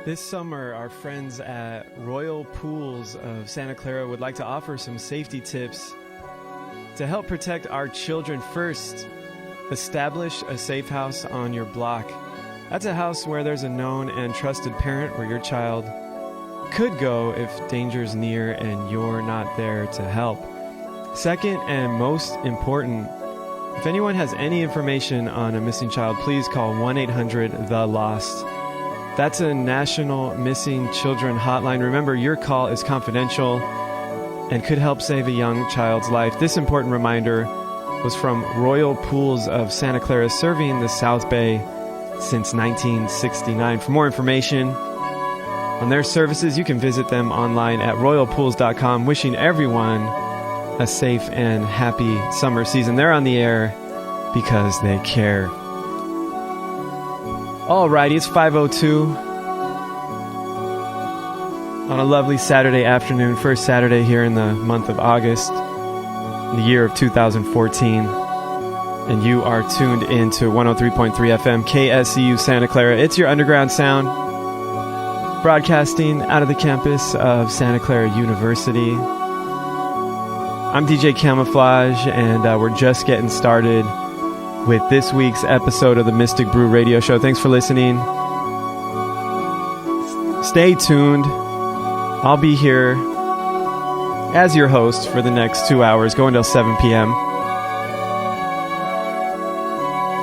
This summer, our friends at Royal Pools of Santa Clara would like to offer some safety tips to help protect our children. First, establish a safe house on your block. That's a house where there's a known and trusted parent where your child could go if danger's near and you're not there to help. Second, and most important, if anyone has any information on a missing child, please call 1-800-THE-LOST. That's a national missing children hotline. Remember, your call is confidential and could help save a young child's life. This important reminder was from Royal Pools of Santa Clara, serving the South Bay since 1969. For more information on their services, you can visit them online at royalpools.com. Wishing everyone a safe and happy summer season. They're on the air because they care. Alrighty, it's 5:02 on a lovely Saturday afternoon, first Saturday here in the month of August, in the year of 2014, and you are tuned into 103.3 FM KSCU Santa Clara. It's your underground sound, broadcasting out of the campus of Santa Clara University. I'm DJ Camouflage, and we're just getting started with this week's episode of the Mystic Brew Radio Show. Thanks for listening. Stay tuned. I'll be here as your host for the next 2 hours, going till 7 p.m.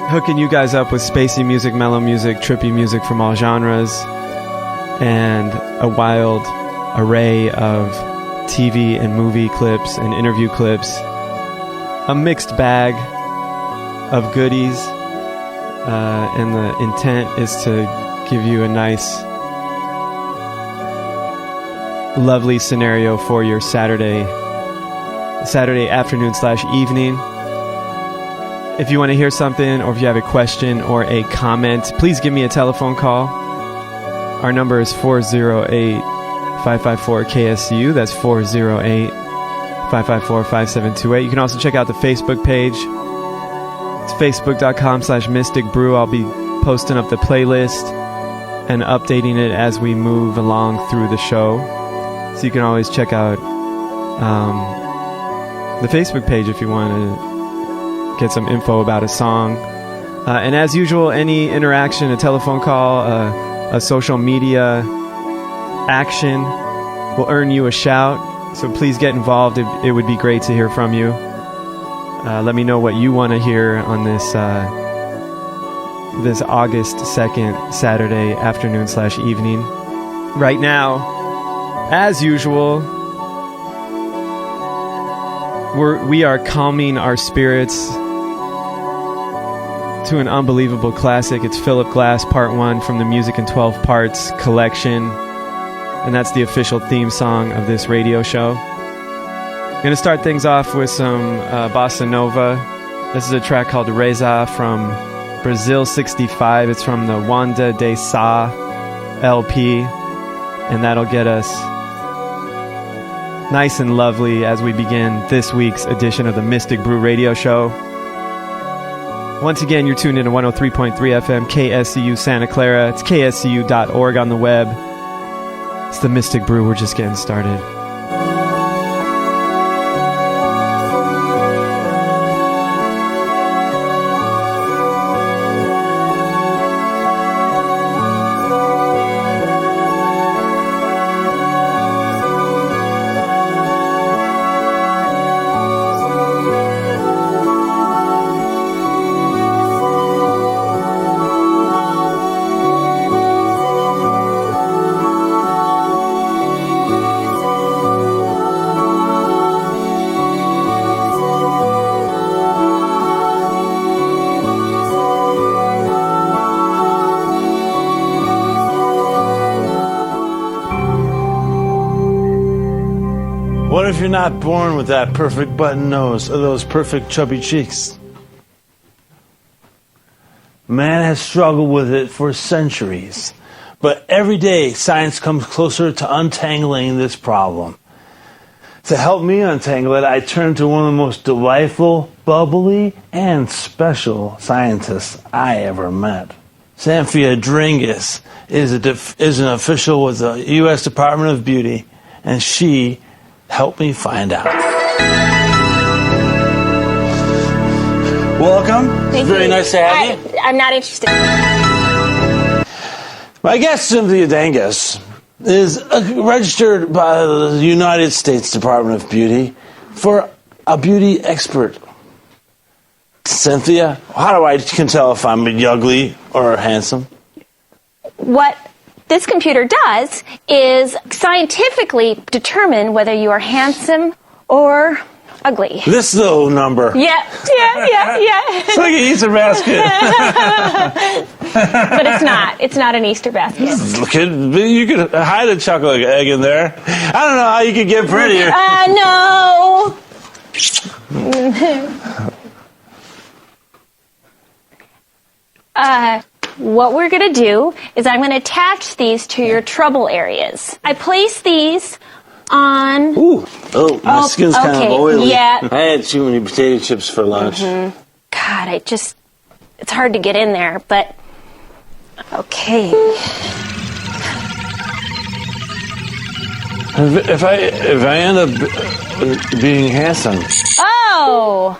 Hooking you guys up with spacey music, mellow music, trippy music from all genres, and a wild array of TV and movie clips and interview clips. A mixed bag of goodies, and the intent is to give you a nice, lovely scenario for your Saturday afternoon / evening. If you want to hear something, or if you have a question or a comment, please give me a telephone call. Our number is 408-554-KSCU. That's 408-554-5728. You can also check out the Facebook page. It's facebook.com/mysticbrew. I'll be posting up the playlist and updating it as we move along through the show. So you can always check out the Facebook page if you want to get some info about a song. And as usual, any interaction, a telephone call, a social media action will earn you a shout. So please get involved. It would be great to hear from you. Let me know what you want to hear on this this August 2nd Saturday afternoon / evening. Right now, as usual, we are calming our spirits to an unbelievable classic. It's Philip Glass Part 1 from the Music in 12 Parts collection, and that's the official theme song of this radio show. I'm going to start things off with some bossa nova. This is a track called Reza from Brazil 65. It's from the Wanda de Sa LP, and that'll get us nice and lovely as we begin this week's edition of the Mystic Brew Radio Show. Once again, you're tuned in to 103.3 FM KSCU Santa Clara. It's kscu.org on the web. It's the Mystic Brew. We're just getting started. What if you're not born with that perfect button nose or those perfect chubby cheeks? Man has struggled with it for centuries, but every day science comes closer to untangling this problem. To help me untangle it, I turn to one of the most delightful, bubbly, and special scientists I ever met. Xanthia Dringus is an official with the U.S. Department of Beauty, and she helped me find out. Welcome. Thank Very you. nice to have you. I'm not interested. My guest, Cynthia Dringus, is registered by the United States Department of Beauty for a beauty expert. Cynthia, how do I can tell if I'm ugly or handsome? What this computer does is scientifically determine whether you are handsome or ugly. This little number. Yeah. It's like an Easter basket. But it's not. It's not an Easter basket. You could hide a chocolate egg in there. I don't know how you could get prettier. No. What we're going to do is I'm going to attach these to your trouble areas. I place these on... Ooh. Oh, my skin's kind of oily. Yeah. I had too many potato chips for lunch. God, it's hard to get in there, but... Okay. If I end up being handsome... Oh.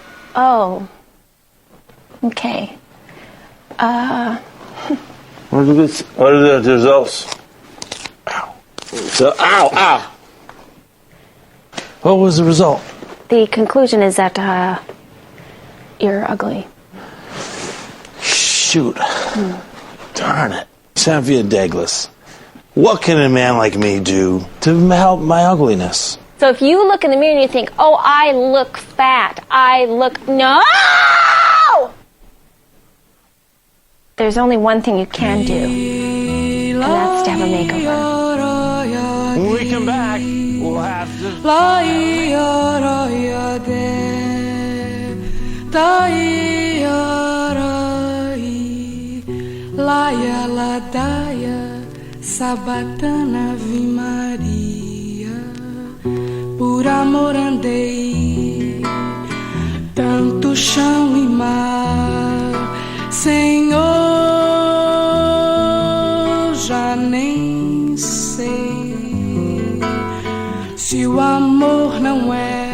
Okay. What are the results? Ow. So, ow. What was the result? The conclusion is that you're ugly. Shoot. Darn it. Cynthia Dringus, what can a man like me do to help my ugliness? So if you look in the mirror and you think, oh, I look fat, no! There's only one thing you can do, and that's to have a makeover. When we come back, we'll have to... Laia ladaia, sabatana vi Maria, por amor andei, tanto chão e mar, Senhor, já nem sei se o amor não é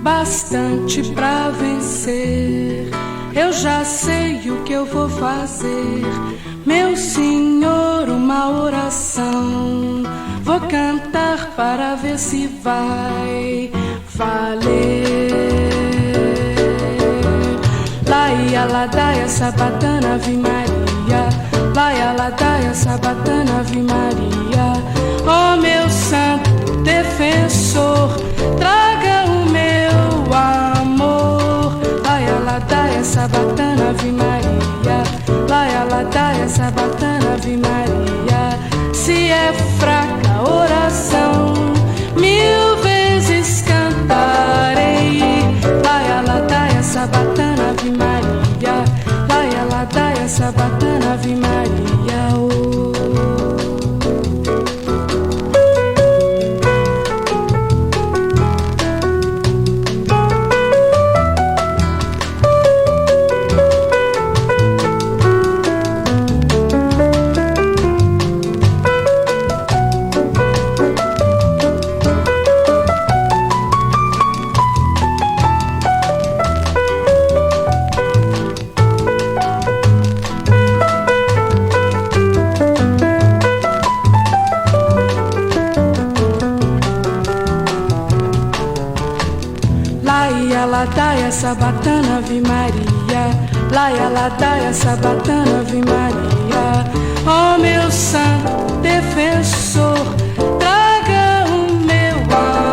bastante pra vencer. Eu já sei o que eu vou fazer, meu Senhor, uma oração. Vou cantar para ver se vai valer. Laia, ladaia, sabatana, ave Maria. Laia, ladaia, sabatana, ave Maria. Oh, meu santo defensor, traga o meu amor. Laia, ladaia, sabatana, ave Maria. Laia, ladaia, sabatana, ave Maria. Se é fraca a oração, 1000 vezes cantarei. Laia, ladaia, sabatana, ave Maria. Laia, ladaia, sabatana, ave Maria. Oh. Sabatana, ave Maria. Laia, ladaia, sabatana, ave Maria. Oh, meu santo defensor, traga o meu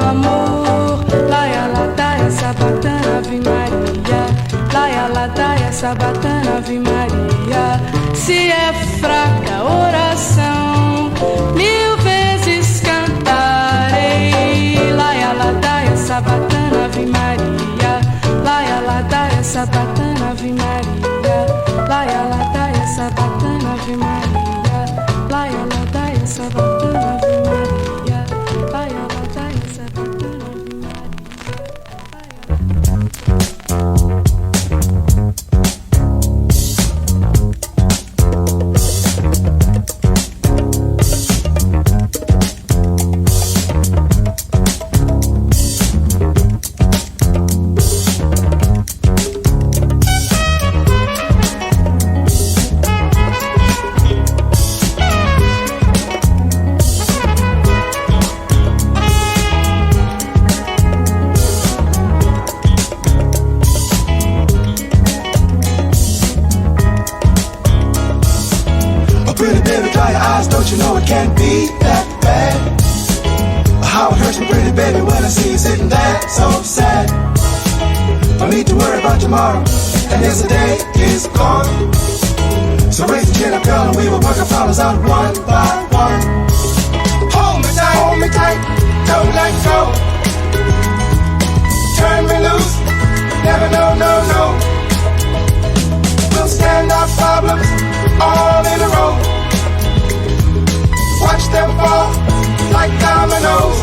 amor. Laia, ladaia, sabatana, ave Maria. Laia, ladaia, sabatana, ave Maria. Se é fraca a oração, 1000 vezes cantarei. Laia, ladaia, sabatana, ave Maria. Laia, ladaia, sabatana, ave Maria. Laia, ladaia, sabatana, ave Maria. Laia, ladaia, sabatana, ave Maria. Laia, ladaia, sabatana, ave Maria. No need to worry about tomorrow, and yesterday is gone. So raise the chin up, girl, and we will work our problems out one by one. Hold me tight, don't let go. Turn me loose, never no, no, no. We'll stand our problems all in a row. Watch them fall like dominoes,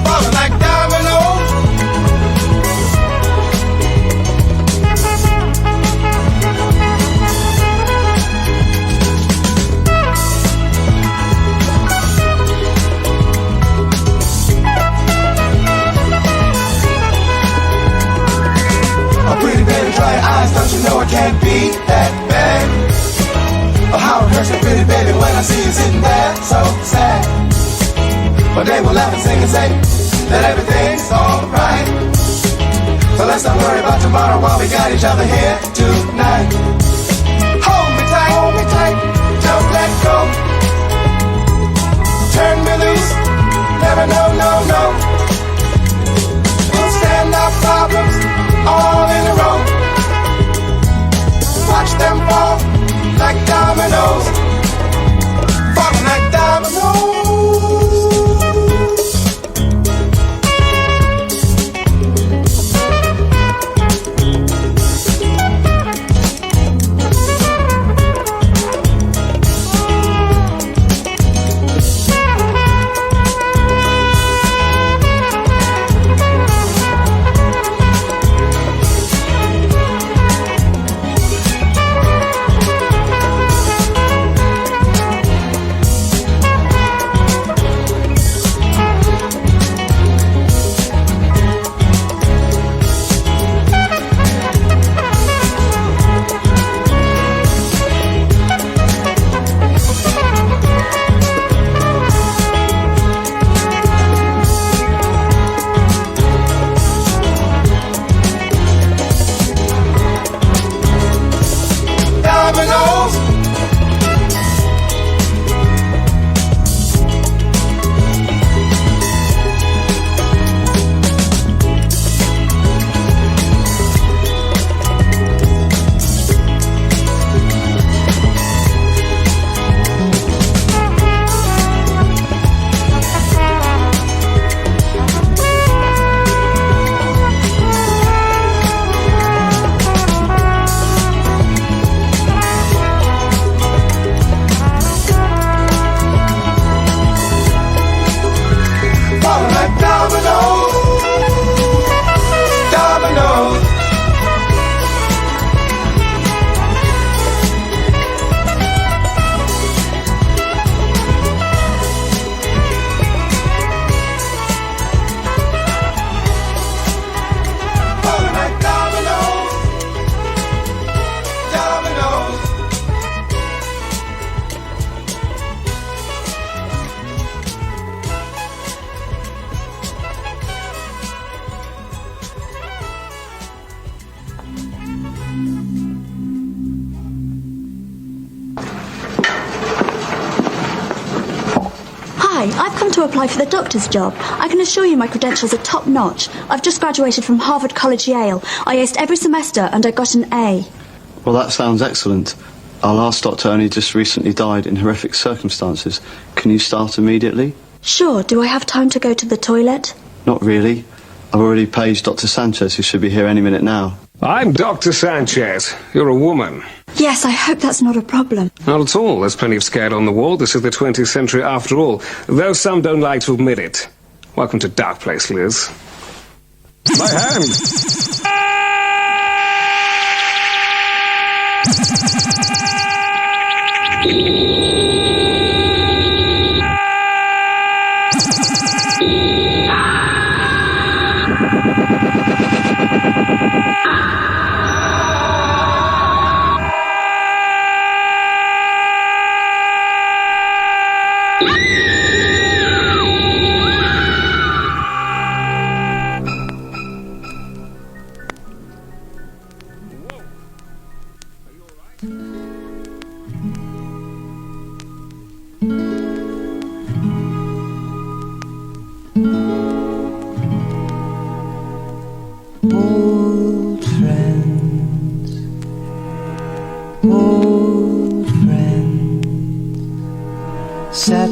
falling like dominoes. Oh, pretty baby, dry your eyes, don't you know I can't be that bad? Oh, how it hurts me, pretty baby, when I see you sitting there so sad. But they will laugh and sing and say that everything's alright. So let's not worry about tomorrow while we got each other here tonight. Hold me tight, don't let go. Turn me loose, never no, no, no. We'll stand our problems all in a row. Watch them fall like dominoes, falling like dominoes. I've come to apply for the doctor's job. I can assure you my credentials are top-notch. I've just graduated from Harvard College Yale. I aced every semester and I got an A. Well, that sounds excellent. Our last doctor only just recently died in horrific circumstances. Can you start immediately? Sure. Do I have time to go to the toilet? Not really. I've already paged Dr. Sanchez, who should be here any minute now. I'm Dr. Sanchez. You're a woman. Yes, I hope that's not a problem. Not at all. There's plenty of scared on the wall. This is the 20th century after all, though some don't like to admit it. Welcome to Dark Place, Liz. My hand!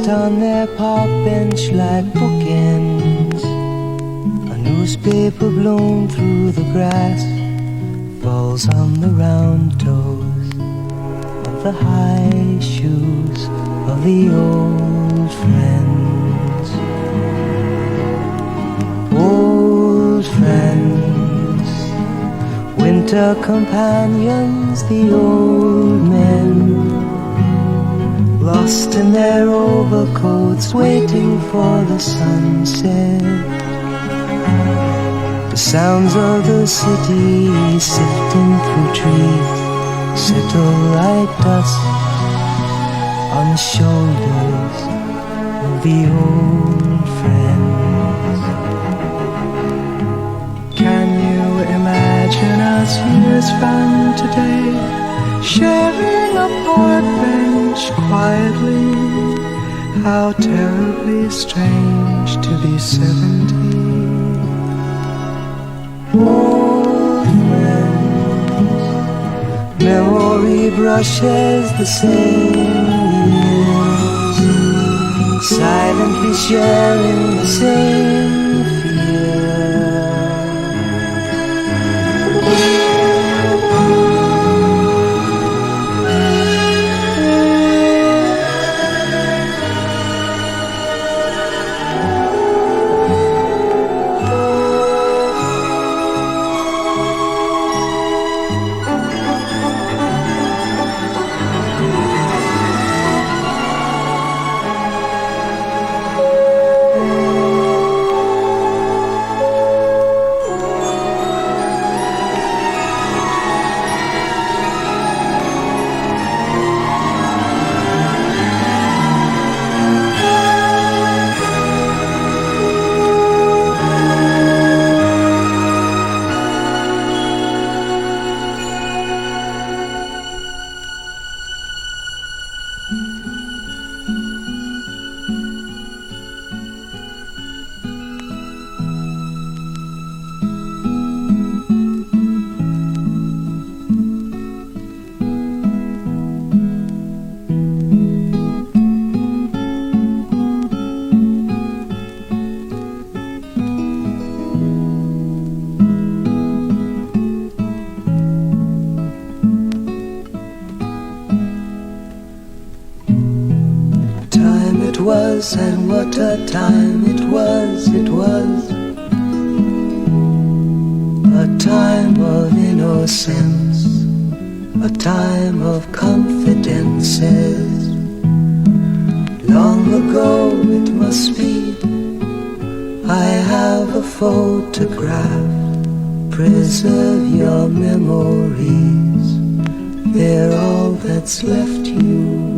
sit on their park bench like bookends. A newspaper blown through the grass falls on the round toes of the high shoes of the old friends. Old friends, winter companions, the old men, lost in their overcoats, waiting for the sunset. The sounds of the city sifting through trees settle like dust on the shoulders of the old friends. Can you imagine us years from today, sharing a park bench quietly? How terribly strange to be 70. Old friends, memory brushes the same years, silently sharing the same fear. And what a time it was a time of innocence, a time of confidences. Long ago it must be, I have a photograph. Preserve your memories, they're all that's left you.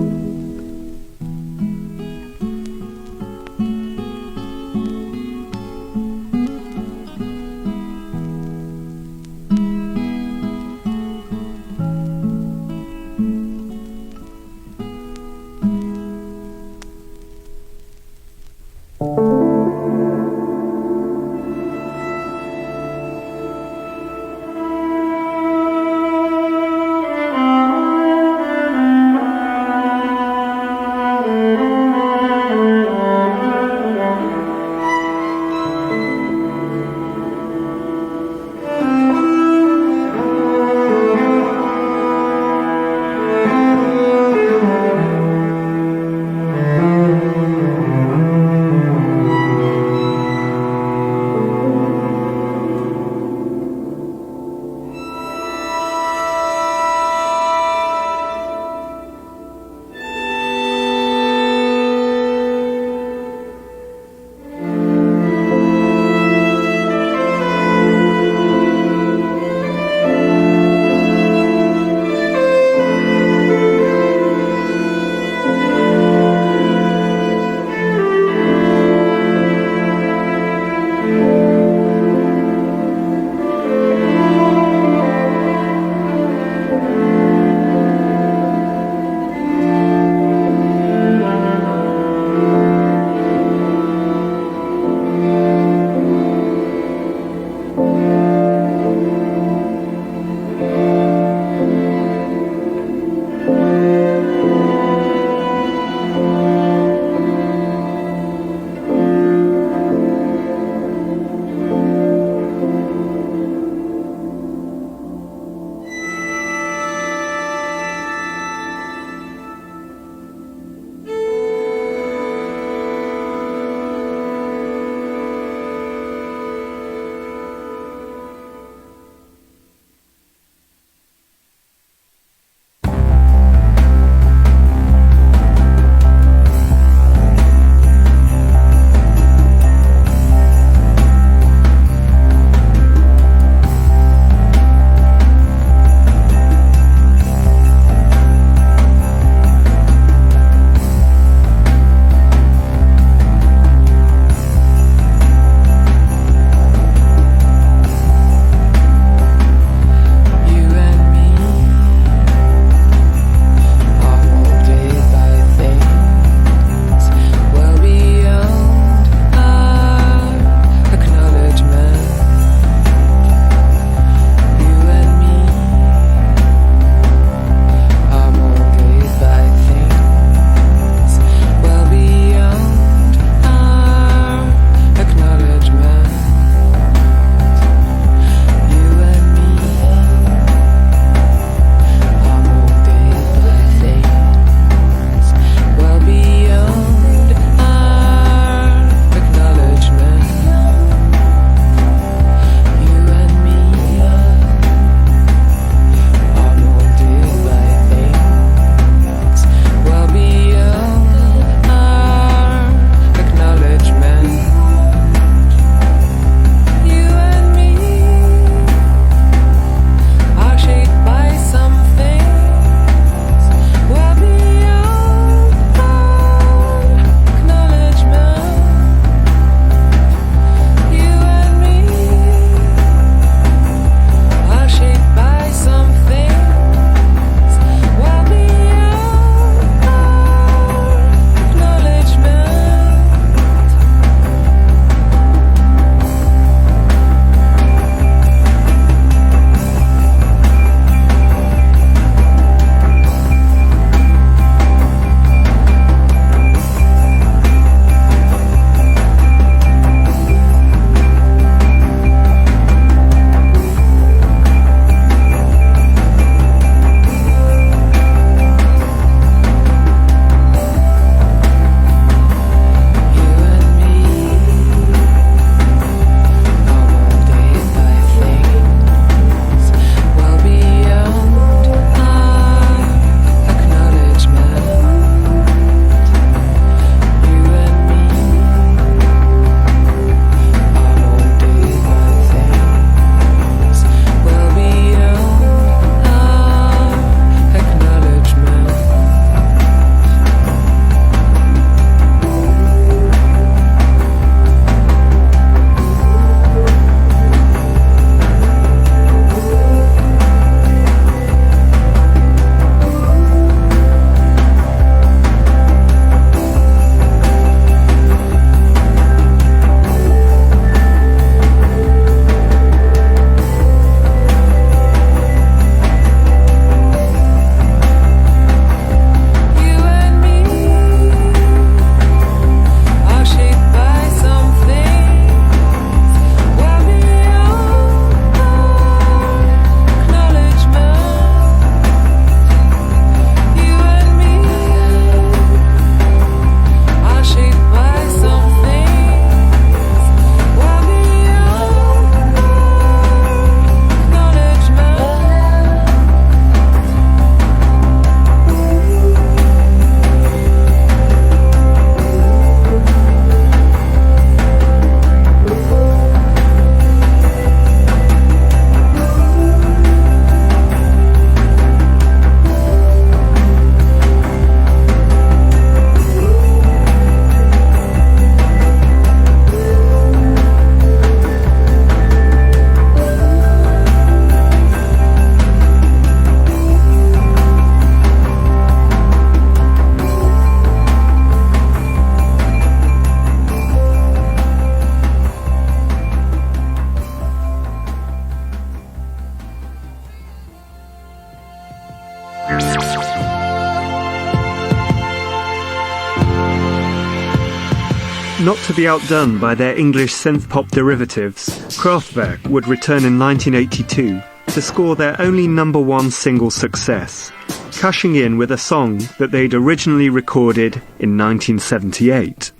Not to be outdone by their English synth-pop derivatives, Kraftwerk would return in 1982 to score their only #1 single success, cashing in with a song that they'd originally recorded in 1978.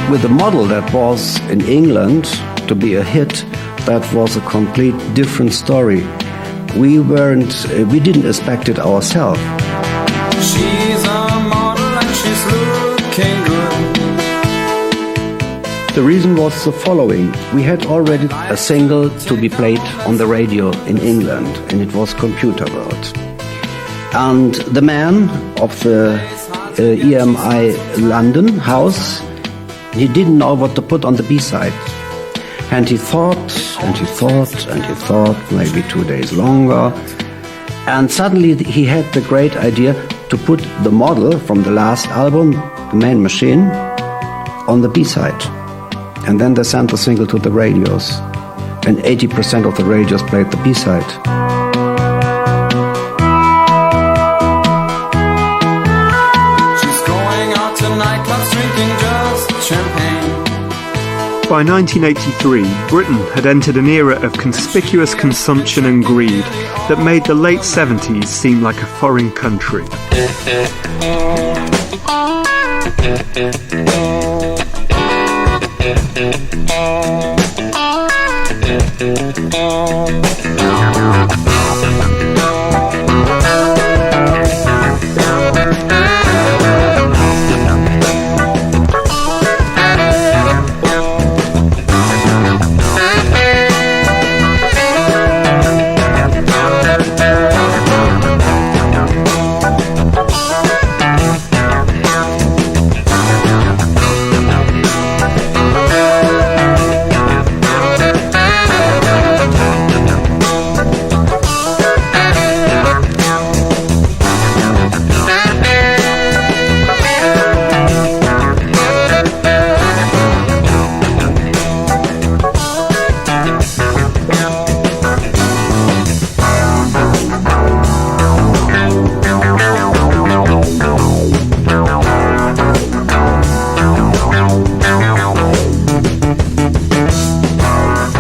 With a model that was in England to be a hit, that was a complete different story. We didn't expect it ourselves. She's a model and she's looking good. The reason was the following. We had already a single to be played on the radio in England, and it was Computer World. And the man of the EMI London house, he didn't know what to put on the B-side. And he thought, and he thought, and he thought, maybe 2 days longer. And suddenly he had the great idea to put the model from the last album, The Man Machine, on the B-side. And then they sent the single to the radios. And 80% of the radios played the B-side. She's going out to nightclubs drinking just champagne. By 1983, Britain had entered an era of conspicuous consumption and greed that made the late 70s seem like a foreign country.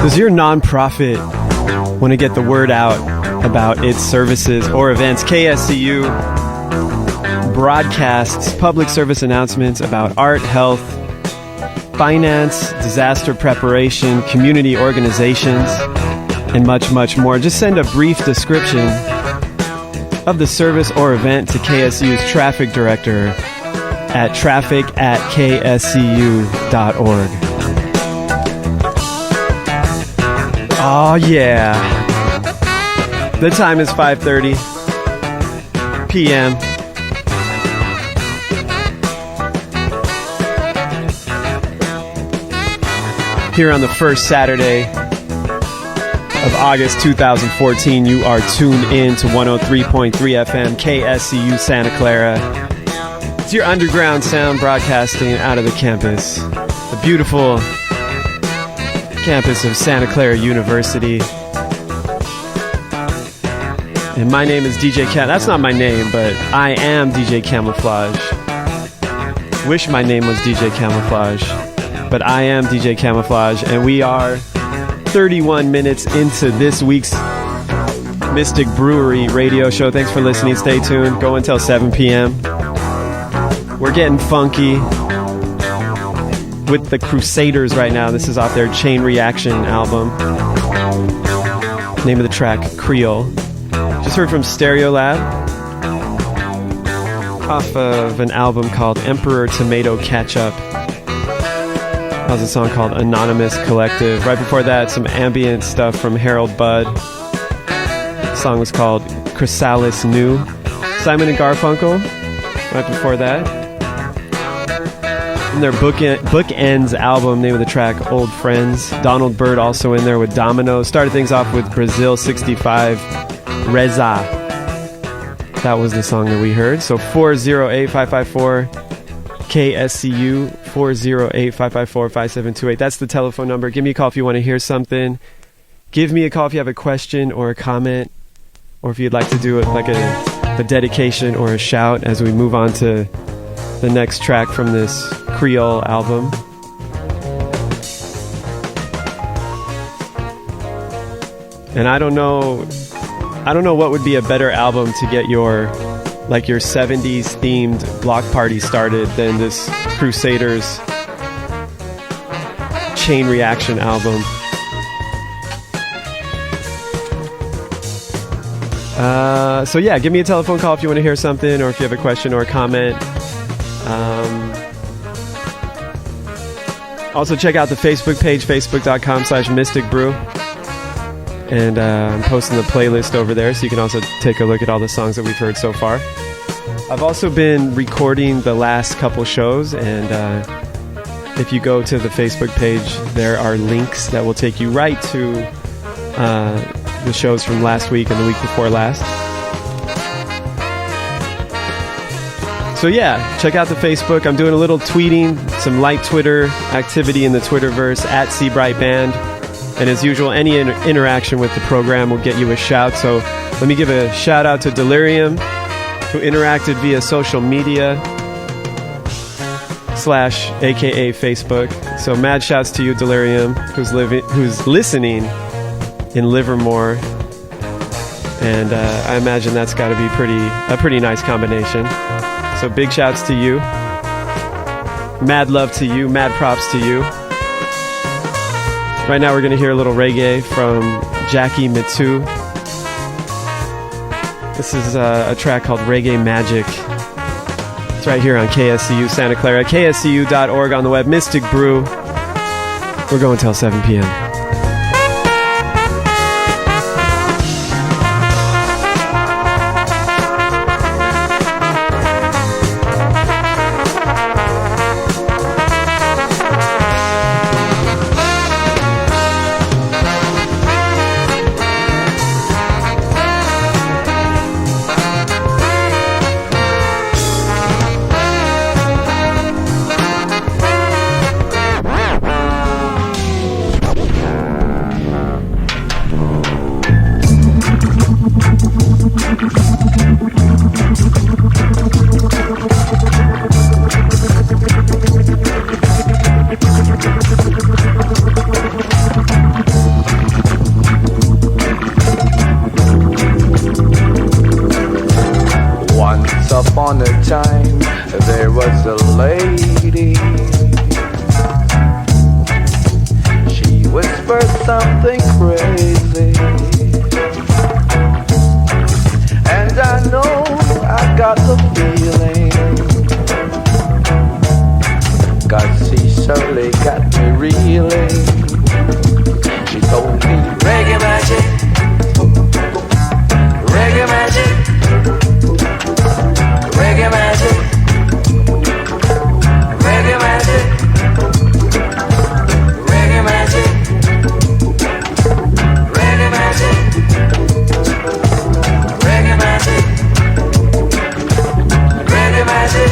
Does your nonprofit want to get the word out about its services or events? KSCU broadcasts public service announcements about art, health, finance, disaster preparation, community organizations, and much, much more. Just send a brief description of the service or event to KSCU's traffic director at traffic@kscu.org. Oh, yeah. The time is 5:30 p.m. Here on the first Saturday of August 2014, you are tuned in to 103.3 FM KSCU Santa Clara. It's your underground sound broadcasting out of the campus. The beautiful campus of Santa Clara University. And my name is DJ Cam. That's not my name, but I am DJ Camouflage. Wish my name was DJ Camouflage, but I am DJ Camouflage, and we are 31 minutes into this week's Mystic Brewery radio show. Thanks for listening. Stay tuned. Go until 7 p.m. We're getting funky with the Crusaders right now. This is off their Chain Reaction album. Name of the track, Creole. Just heard from Stereolab off of an album called Emperor Tomato Ketchup. That was a song called Anonymous Collective. Right before that, some ambient stuff from Harold Budd. The song was called Chrysalis New. Simon and Garfunkel, right before that. And their Bookends album, name of the track, Old Friends. Donald Byrd also in there with Dominoes. Started things off with Brazil 65, Reza. That was the song that we heard. So 408-554 KSCU, 408-554-5728. That's the telephone number. Give me a call if you want to hear something. Give me a call if you have a question or a comment, or if you'd like to do it like a a dedication or a shout as we move on to the next track from this Creole album. And I don't know what would be a better album to get your 70s themed block party started than this Crusaders Chain Reaction album. So yeah, give me a telephone call if you want to hear something, or if you have a question or a comment. Also check out the Facebook page, facebook.com/mysticbrew. And I'm posting the playlist over there, so you can also take a look at all the songs that we've heard so far. I've also been recording the last couple shows, and if you go to the Facebook page, there are links that will take you right to the shows from last week and the week before last. So yeah, check out the Facebook. I'm doing a little tweeting, some light Twitter activity in the Twitterverse at @CBrightBand. And as usual, any interaction with the program will get you a shout. So let me give a shout out to Delirium, who interacted via social media / aka Facebook. So mad shouts to you, Delirium, who's listening in Livermore. And I imagine that's got to be a pretty nice combination. So big shouts to you. Mad love to you. Mad props to you. Right now we're going to hear a little reggae from Jackie Mittoo. This is a track called Reggae Magic. It's right here on KSCU Santa Clara, kscu.org on the web, Mystic Brew. We're going till 7 p.m. Upon a time, there was a lady. She whispered something crazy, and I know I got the feeling, 'cause she surely got me reeling. She told me, reggae magic, reggae magic, reggae magic, reggae magic, reggae magic, reggae magic, reggae magic, reggae magic.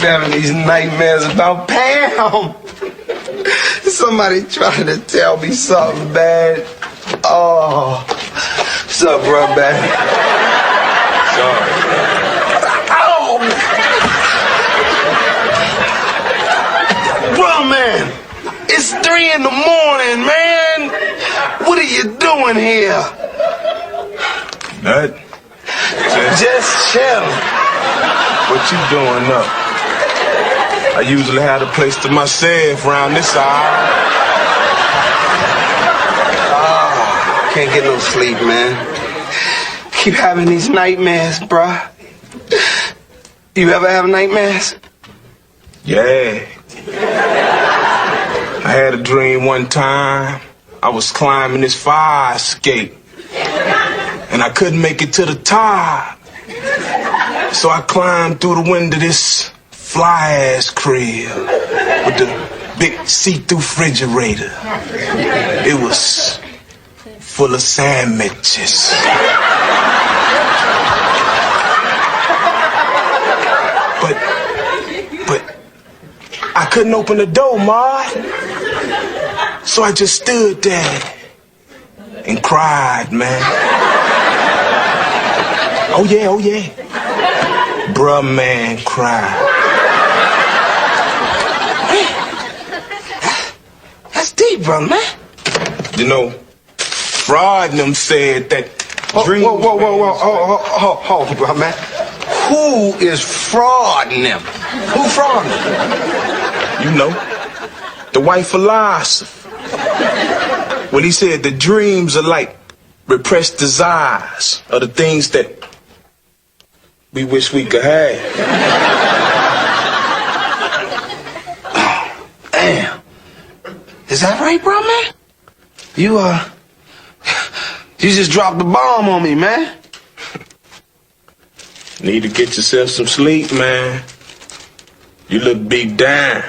having these nightmares about Pam. Somebody trying to tell me something bad. Oh, what's up, bro, man? Sorry. Oh, bro, man, it's 3 in the morning, man. What are you doing here? Nothing. Just chilling. What you doing up? I usually have the place to myself around this hour. Can't get no sleep, man. Keep having these nightmares, bruh. You ever have nightmares? Yeah. I had a dream one time. I was climbing this fire escape. And I couldn't make it to the top. So I climbed through the window of this fly-ass crib with the big see-through refrigerator. It was full of sandwiches. But I couldn't open the door, Ma. So I just stood there and cried, man. Oh yeah. Bruh, man, cried. That's deep, bro, man. You know, Fraud and them said that dream... Whoa, bro, man. Who is frauding them? Who frauding them? You know, the white philosopher. Well, he said the dreams are like repressed desires of the things that we wish we could have. Oh, damn. Is that right, bro, man? You just dropped the bomb on me, man. Need to get yourself some sleep, man. You look big down.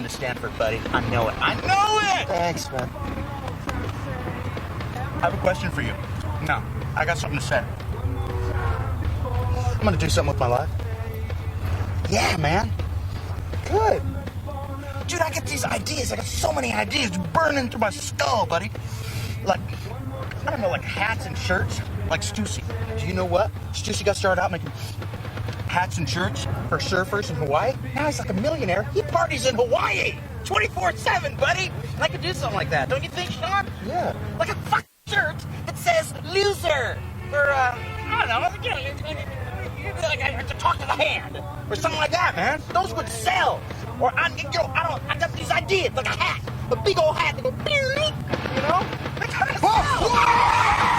to Stanford, buddy. I know it. I know it! Thanks, man. I have a question for you. No, I got something to say. I'm gonna do something with my life. Yeah, man. Good. Dude, I get these ideas. I got so many ideas burning through my skull, buddy. Like, I don't know, like hats and shirts. Like Stussy. Do you know what? Stussy got started out making hats and shirts for surfers in Hawaii. Now he's like a millionaire. He parties in Hawaii 24/7, buddy. And I could do something like that. Don't you think, Sean? Yeah. Like a fucking shirt that says loser. Or, I don't know. Like I have to talk to the hand. Or something like that, man. Those would sell. Or, I got these ideas. Like a hat. A big old hat that go, you know? They kind of sell. Yeah.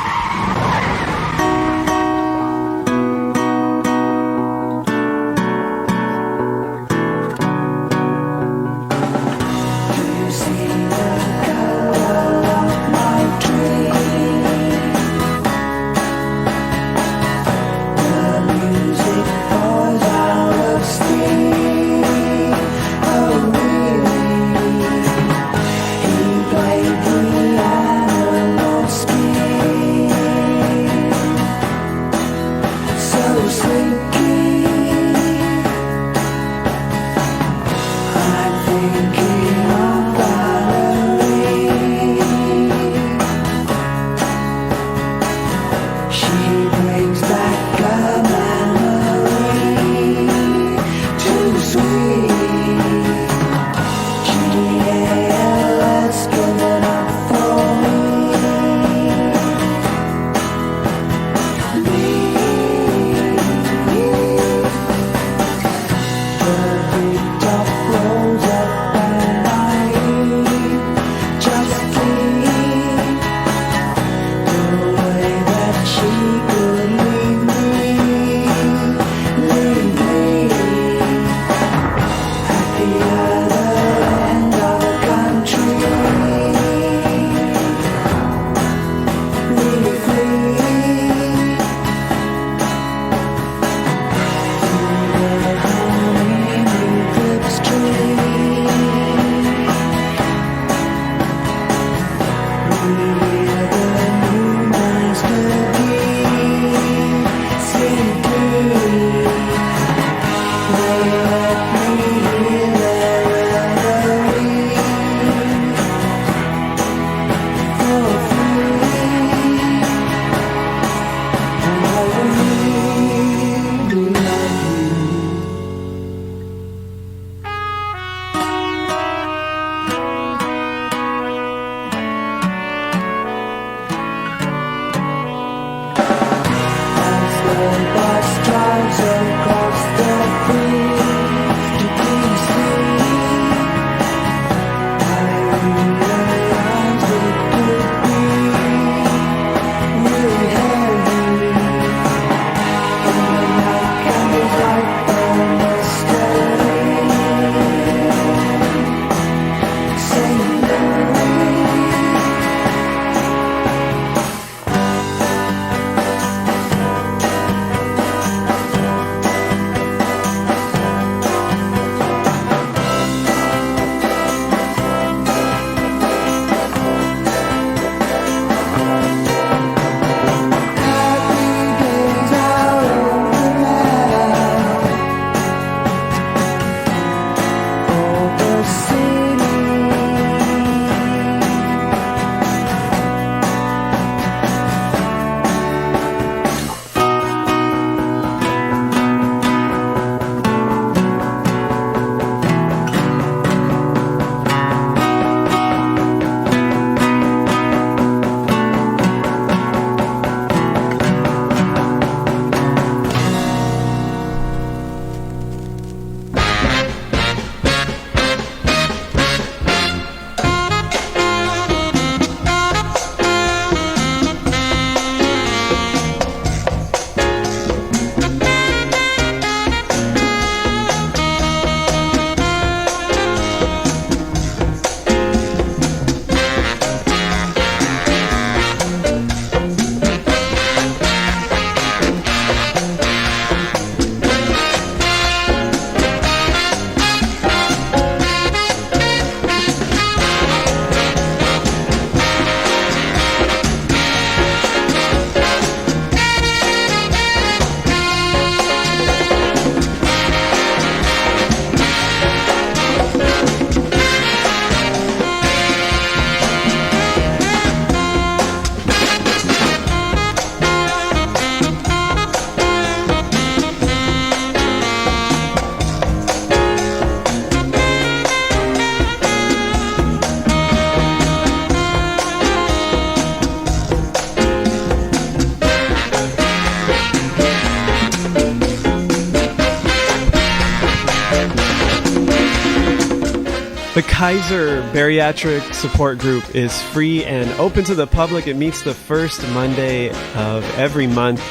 The Kaiser Bariatric Support Group is free and open to the public. It meets the first Monday of every month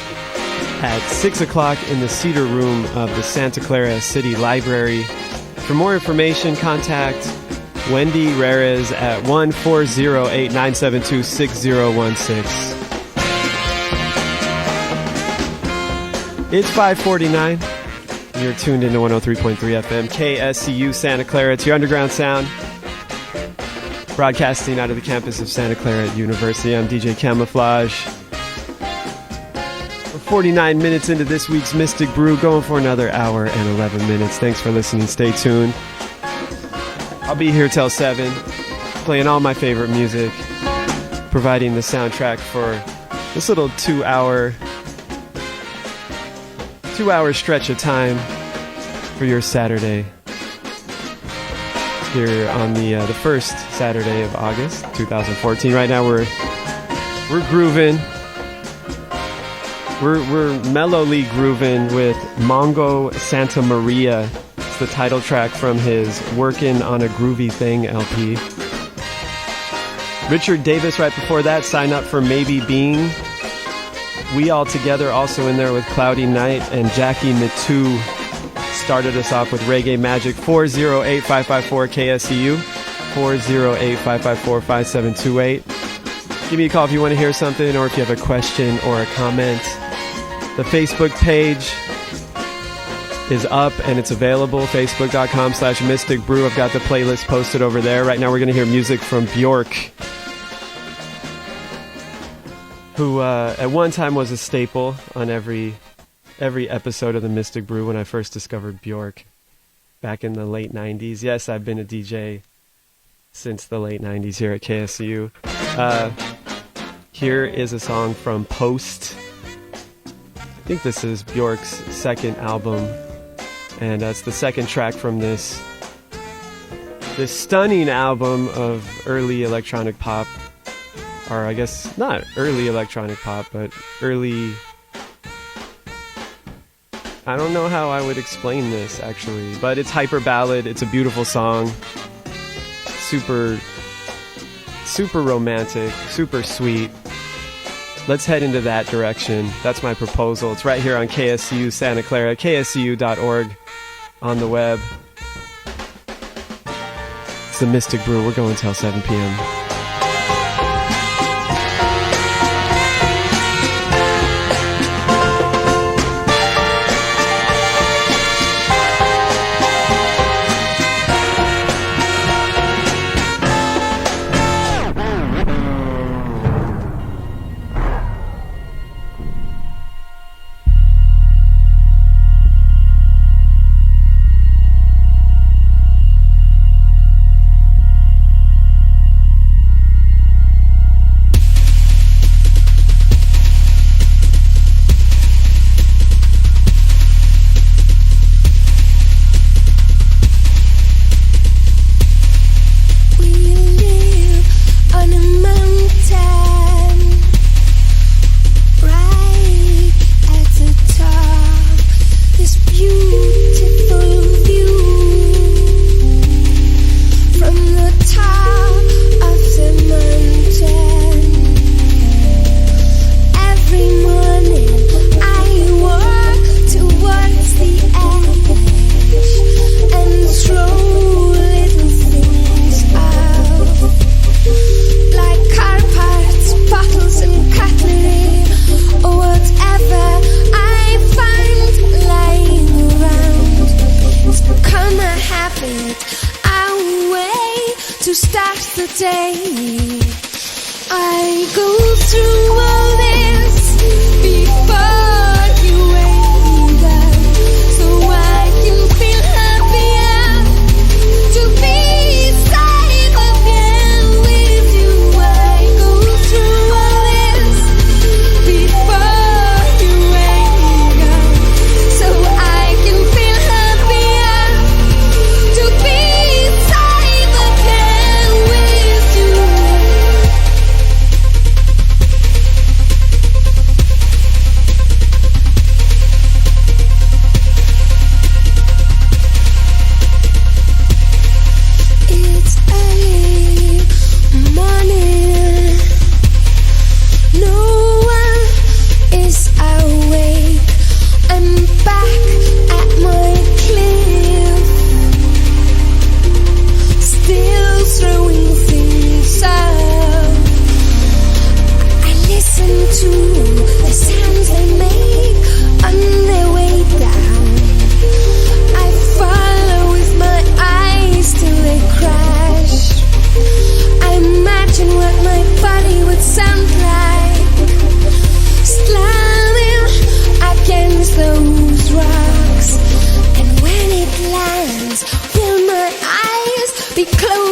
at 6 o'clock in the Cedar Room of the Santa Clara City Library. For more information, contact Wendy Rerez at 1-408-972-6016. It's 5:49. You're tuned into 103.3 FM, KSCU Santa Clara. It's your underground sound. Broadcasting out of the campus of Santa Clara University. I'm DJ Camouflage. We're 49 minutes into this week's Mystic Brew, going for another hour and 11 minutes. Thanks for listening. Stay tuned. I'll be here till 7, playing all my favorite music, providing the soundtrack for this little 2-hour stretch of time for your Saturday here on the first Saturday of August 2014. Right now we're grooving. We're mellowly grooving with Mongo Santamaria. It's the title track from his Workin' on a Groovy Thing LP. Richard Davis right before that, Sign Up for Maybe Being. We All Together also in there with Cloudy Night, and Jackie Mittoo started us off with Reggae Magic. 408-554-KSCU, 408-554-5728. Give me a call if you want to hear something or if you have a question or a comment. The Facebook page is up and it's available, facebook.com/Mystic Brew. I've got the playlist posted over there. Right now we're going to hear music from Björk, who at one time was a staple on every episode of the Mystic Brew when I first discovered Björk back in the late 90s. Yes, I've been a DJ since the late 90s here at KSCU. Here is a song from Post. I think this is Björk's second album, and that's the second track from this stunning album of early electronic pop. Or I guess not early electronic pop, but early... I don't know how I would explain this, actually. But it's Hyperballad. It's a beautiful song. Super romantic. Super sweet. Let's head into that direction. That's my proposal. It's right here on KSCU Santa Clara. KSCU.org on the web. It's the Mystic Brew. We're going till 7 p.m.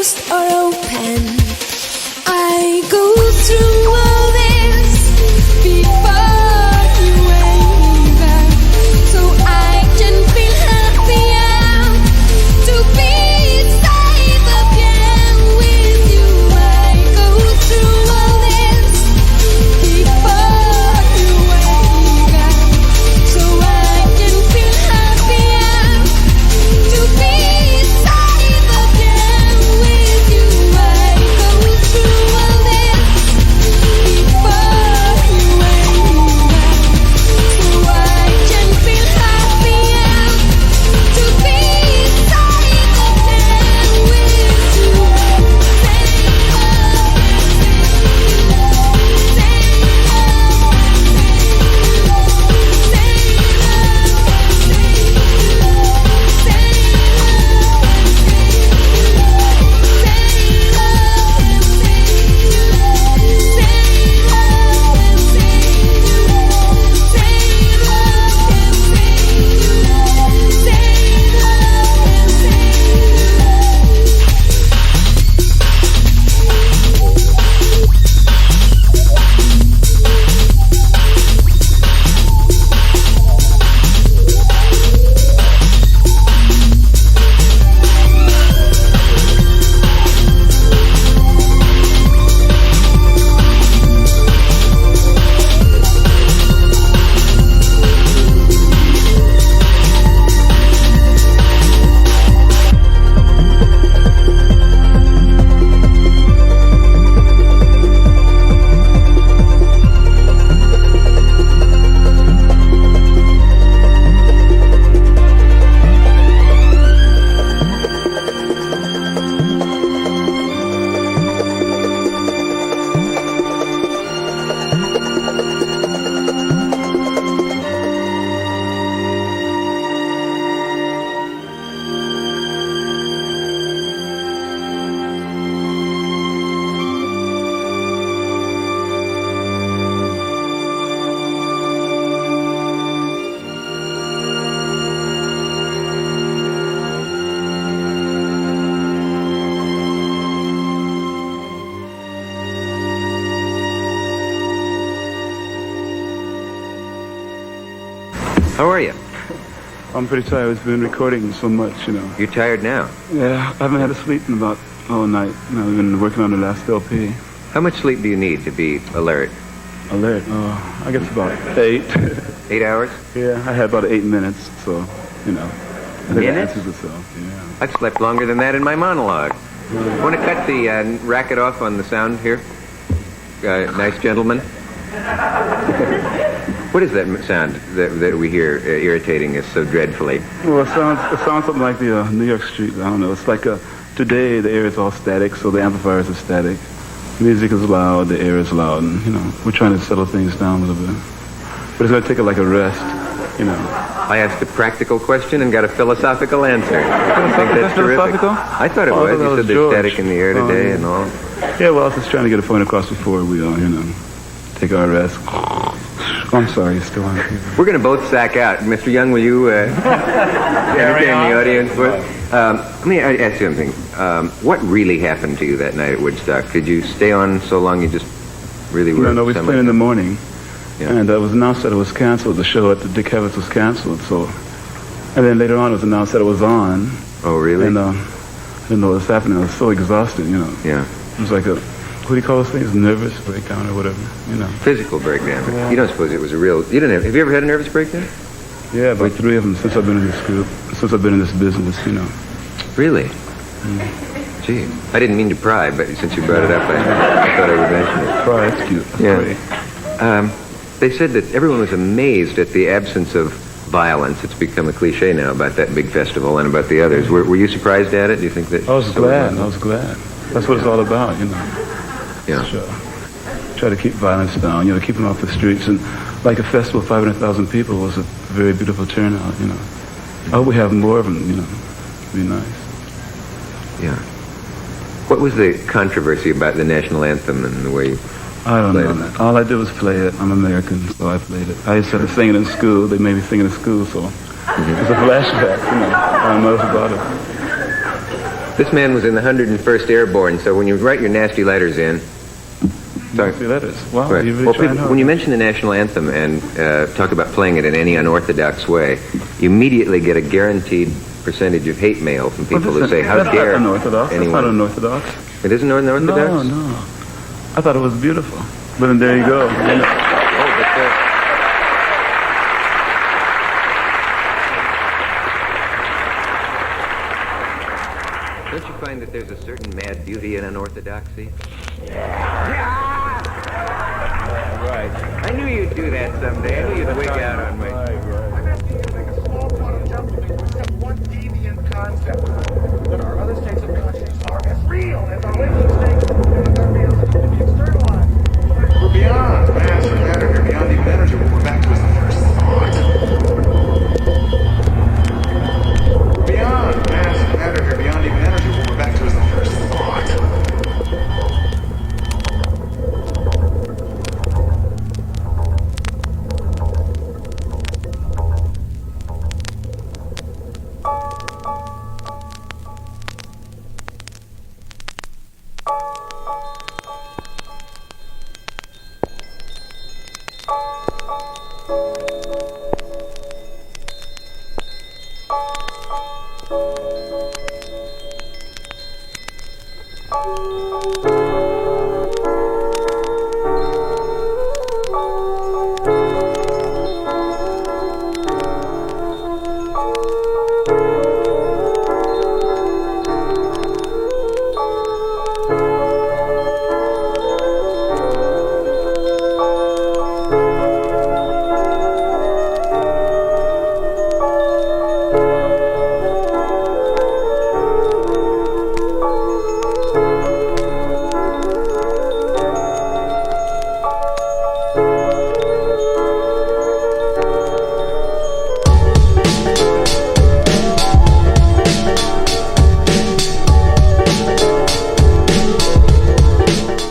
closed or open. I go through all this before you wake up, so I can feel happier to be safe again with you. I go through all this before you wake up, so I can feel happier to be safe again with you. I go through all this before you wake up, so I can feel happier to be safe again with How are you? I'm pretty tired. We've been recording so much, you know. You're tired now? Yeah, I haven't had a sleep in about all night. You know, we've been working on the last LP. How much sleep do you need to be alert? Alert? Oh, I guess about 8. 8 hours? Yeah, I had about 8 minutes, so, you know. I think it answers itself, yeah. I've slept longer than that in my monologue. Want to cut the racket off on the sound here? Nice gentleman. What is that sound that we hear irritating us so dreadfully? Well, it sounds something like the New York street. I don't know. It's like today the air is all static, so the amplifiers are static. Music is loud, the air is loud, and, you know, we're trying to settle things down a little bit. But it's going to take like a rest, you know. I asked a practical question and got a philosophical answer. I think that's terrific. I thought it was. You said there's static in the air today and all. Yeah, well, I was just trying to get a point across before we, you know, take our rest. I'm sorry, you're still on. We're going to both sack out. Mr. Young, will you entertain the audience? Let me ask you something. What really happened to you that night at Woodstock? Did you stay on so long you just really were... No, we was playing in the morning. Yeah. And it was announced that it was canceled. The show at the Dick Hevis was canceled. So, and then later on it was announced that it was on. Oh, really? And I didn't know what was happening. I was so exhausted, you know. Yeah. It was like a... What do you call those things? Nervous breakdown or whatever, you know. Physical breakdown. Yeah. You don't suppose it was a real... You didn't have you ever had a nervous breakdown? Yeah, about 3 of them since I've been in this group, since I've been in this business, you know. Really? Mm. Gee. I didn't mean to pry, but since you brought it up, I thought I would mention it. Pry, that's cute. That's great. They said that everyone was amazed at the absence of violence. It's become a cliche now about that big festival and about the others. Were you surprised at it? Do you think that... I was glad. That's what it's all about, you know. Yeah. Try to keep violence down, you know, keep them off the streets. And like a festival, 500,000 people was a very beautiful turnout, you know. I hope we have more of them, you know. It'd be nice. Yeah. What was the controversy about the national anthem and the way you I don't know. All I did was play it. I'm American, so I played it. I used to sing it in school. They made me sing it in school, so it's a flashback, you know. I don't know about it. This man was in the 101st Airborne, so when you write your nasty letters in... Nasty letters? Wow, Right. you really Well, trying people, hard. when you mention the national anthem and talk about playing it in any unorthodox way, you immediately get a guaranteed percentage of hate mail from people who say, how that's dare not unorthodox. anyone... That's not unorthodox. It isn't unorthodox? No. I thought it was beautiful. But then there you go. Don't you find that there's a certain mad beauty in unorthodoxy? Right. I knew you'd do that someday. I knew you'd wig out on me. One deviant concept that our other states of consciousness are as real as our waking states of ability to be externalized. We're beyond mass and matter, we're beyond even energy. What we're back to is the first thought. We're beyond mass and matter, we're beyond even energy. What we're back to is the first thought.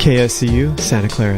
KSCU, Santa Clara.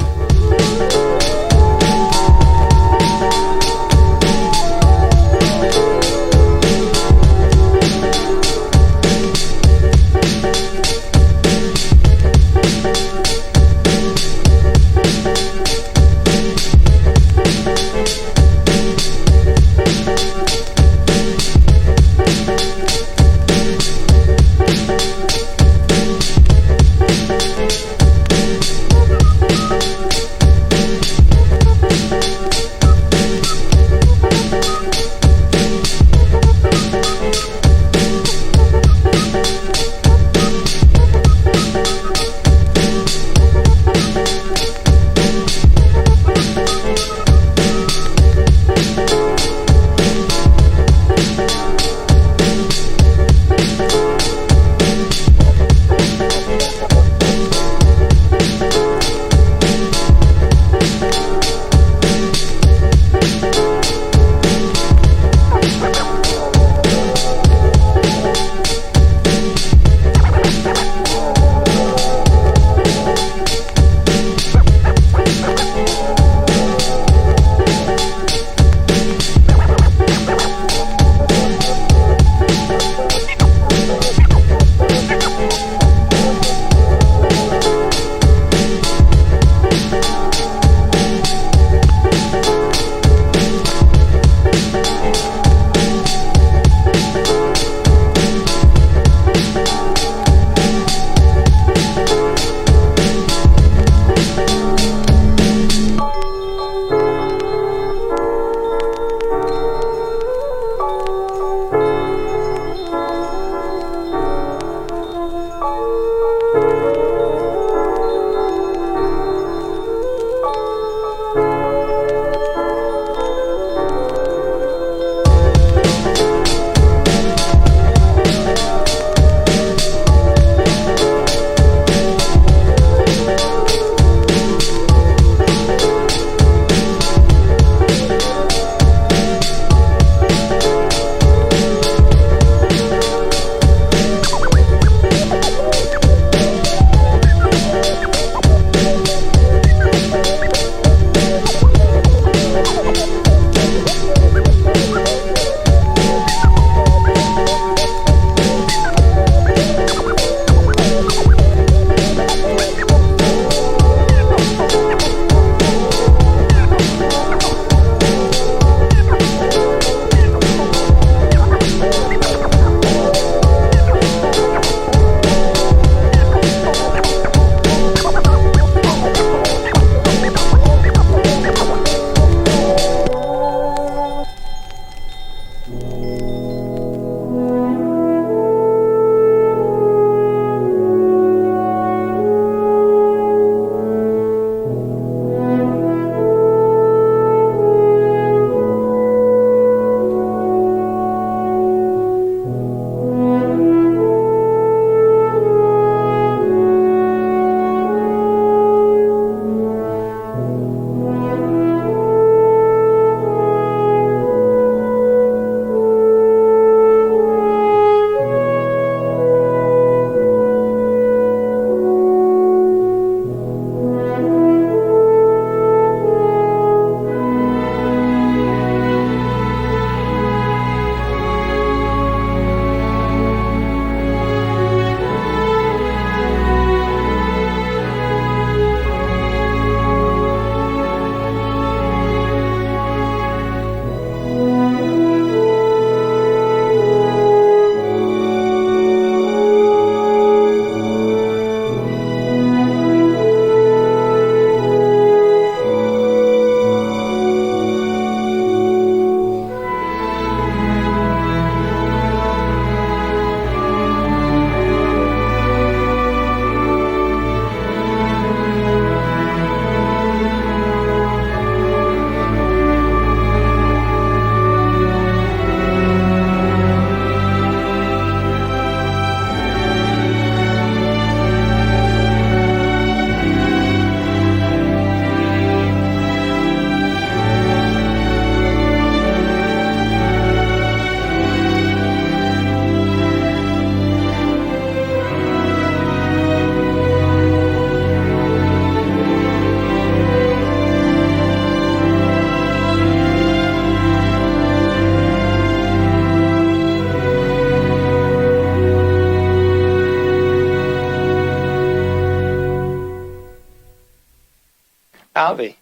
Alvy.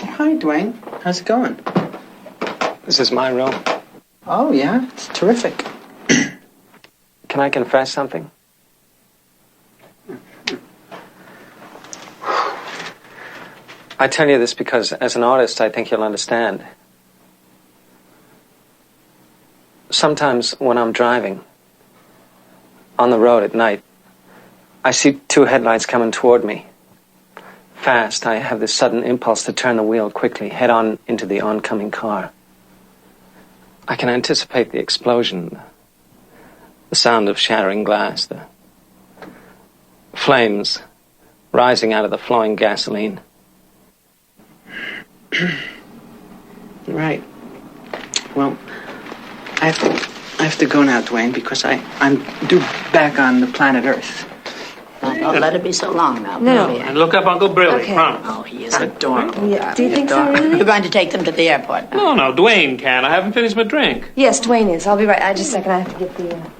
Hi, Dwayne. How's it going? This is my room. Oh, yeah? It's terrific. Can I confess something? I tell you this because, as an artist, I think you'll understand. Sometimes when I'm driving on the road at night, I see two headlights coming toward me. Fast, I have this sudden impulse to turn the wheel quickly, head on into the oncoming car. I can anticipate the explosion, the sound of shattering glass, the flames rising out of the flowing gasoline. Right. Well, I have to go now, Dwayne, because I'm due back on the planet Earth. Don't let it be so long now. No. Baby. And look up Uncle Briley, Okay. promise. Oh, he is adorable. Yeah. Do you think so, really? You're going to take them to the airport. No, Dwayne can. I haven't finished my drink. Yes, Dwayne is. I'll be right. Just a second. I have to get the...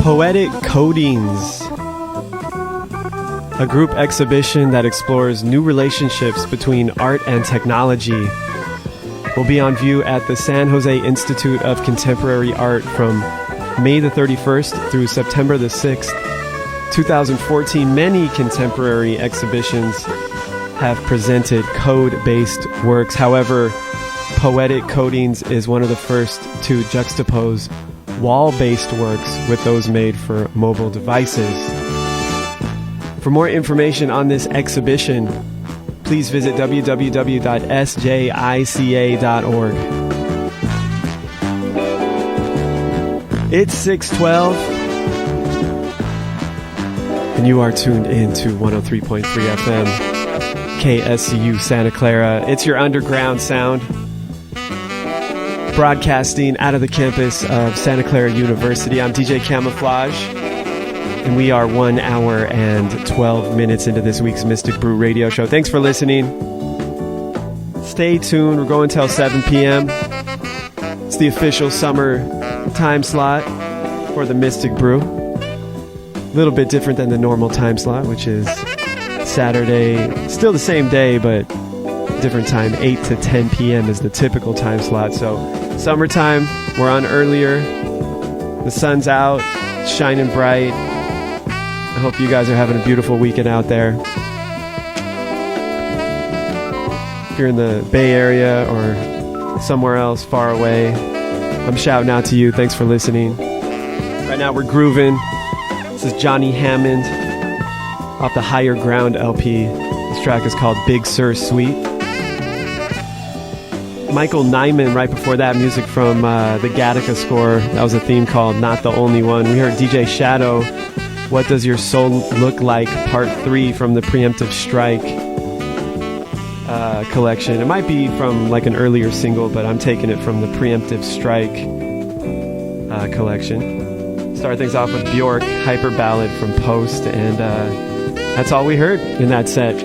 Poetic Coatings, a group exhibition that explores new relationships between art and technology, will be on view at the San Jose Institute of Contemporary Art from May the 31st through September the 6th, 2014. Many contemporary exhibitions have presented code-based works. However, Poetic Coatings is one of the first to juxtapose wall-based works with those made for mobile devices. For more information on this exhibition, please visit www.sjica.org. It's 6:12, and you are tuned in to 103.3 FM, KSCU Santa Clara. It's your underground sound, broadcasting out of the campus of Santa Clara University. I'm DJ Camouflage. And we are 1 hour and 12 minutes into this week's Mystic Brew radio show. Thanks for listening. Stay tuned. We're going till 7 p.m. It's the official summer time slot for the Mystic Brew. A little bit different than the normal time slot, which is Saturday. Still the same day, but different time. 8 to 10 p.m. is the typical time slot. So summertime, we're on earlier. The sun's out, shining bright. I hope you guys are having a beautiful weekend out there. If you're in the Bay Area or somewhere else far away, I'm shouting out to you. Thanks for listening. Right now we're grooving. This is Johnny Hammond off the Higher Ground LP. This track is called Big Sur Suite. Michael Nyman right before that, music from the Gattaca score. That was a theme called Not the Only One. We heard DJ Shadow, What Does Your Soul Look Like, Part 3 from the Preemptive Strike collection. It might be from like an earlier single, but I'm taking it from the Preemptive Strike collection. Start things off with Björk, Hyperballad from Post, and that's all we heard in that set.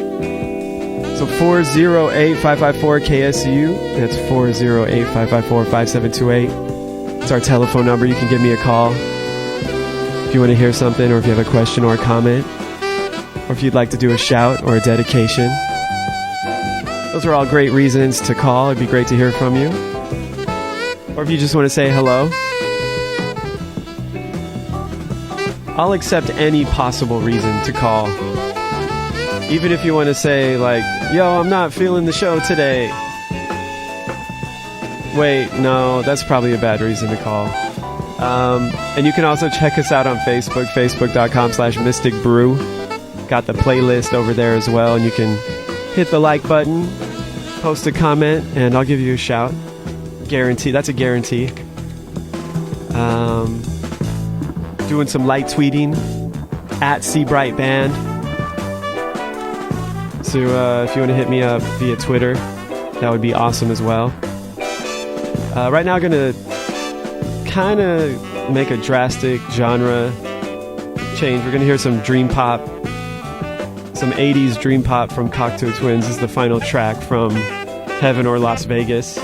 So 408-554-KSCU. That's 408-554-5728. It's our telephone number. You can give me a call if you want to hear something, or if you have a question or a comment, or if you'd like to do a shout or a dedication. Those are all great reasons to call. It'd be great to hear from you. Or if you just want to say hello. I'll accept any possible reason to call. Even if you want to say, like, yo, I'm not feeling the show today. Wait, no, that's probably a bad reason to call. And you can also check us out on Facebook, facebook.com/mysticbrew. Got the playlist over there as well, and you can hit the like button, post a comment, and I'll give you a shout. Guarantee. That's a guarantee. Doing some light tweeting at Seabright Band. So if you want to hit me up via Twitter, that would be awesome as well. Right now I'm going to kind of make a drastic genre change. We're going to hear some dream pop, some 80s dream pop from Cocteau Twins. This is the final track from Heaven or Las Vegas.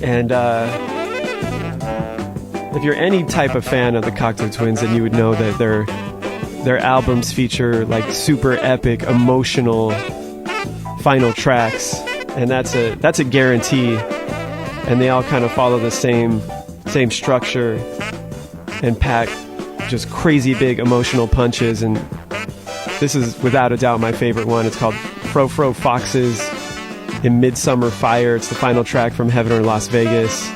And if you're any type of fan of the Cocteau Twins, then you would know that their albums feature like super epic, emotional final tracks, and that's a guarantee. And they all kind of follow the same structure and pack just crazy big emotional punches. And this is without a doubt my favorite one. It's called Frou-Frou Foxes in Midsummer Fire. It's the final track from Heaven or Las Vegas.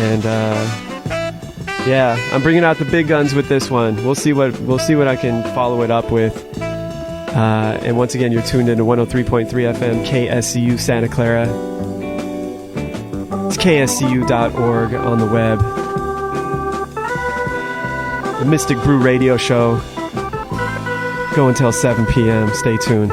And yeah, I'm bringing out the big guns with this one. We'll see what I can follow it up with. And once again, you're tuned into 103.3 FM KSCU Santa Clara. It's kscu.org on the web. The Mystic Brew Radio Show. Go until 7 p.m. Stay tuned.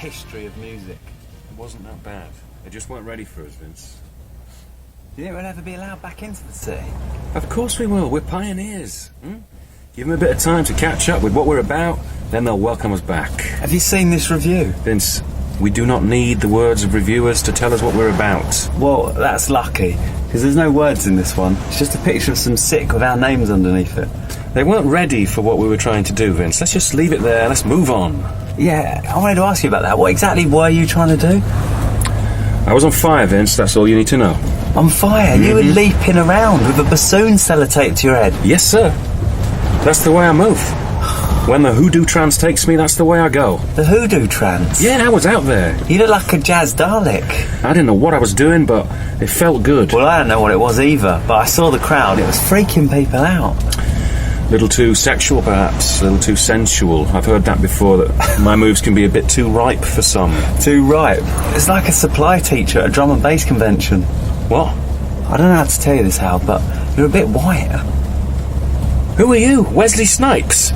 history of music. It wasn't that bad. They just weren't ready for us, Vince. You think we'll ever be allowed back into the city? Of course we will. We're pioneers. Give them a bit of time to catch up with what we're about, then they'll welcome us back. Have you seen this review? Vince, we do not need the words of reviewers to tell us what we're about. Well, that's lucky, because there's no words in this one. It's just a picture of some sick with our names underneath it. They weren't ready for what we were trying to do, Vince. Let's just leave it there. Let's move on. Yeah, I wanted to ask you about that. What exactly were you trying to do? I was on fire, Vince. That's all you need to know. On fire? You were leaping around with a bassoon sellotaped to your head? Yes, sir. That's the way I move. When the hoodoo trance takes me, that's the way I go. The hoodoo trance? Yeah, I was out there. You look like a jazz Dalek. I didn't know what I was doing, but it felt good. Well, I don't know what it was either, but I saw the crowd. It was freaking people out. A little too sexual, perhaps. A little too sensual. I've heard that before, that my moves can be a bit too ripe for some. Too ripe? It's like a supply teacher at a drum and bass convention. What? I don't know how to tell you this, Hal, but you're a bit white. Who are you? Wesley Snipes?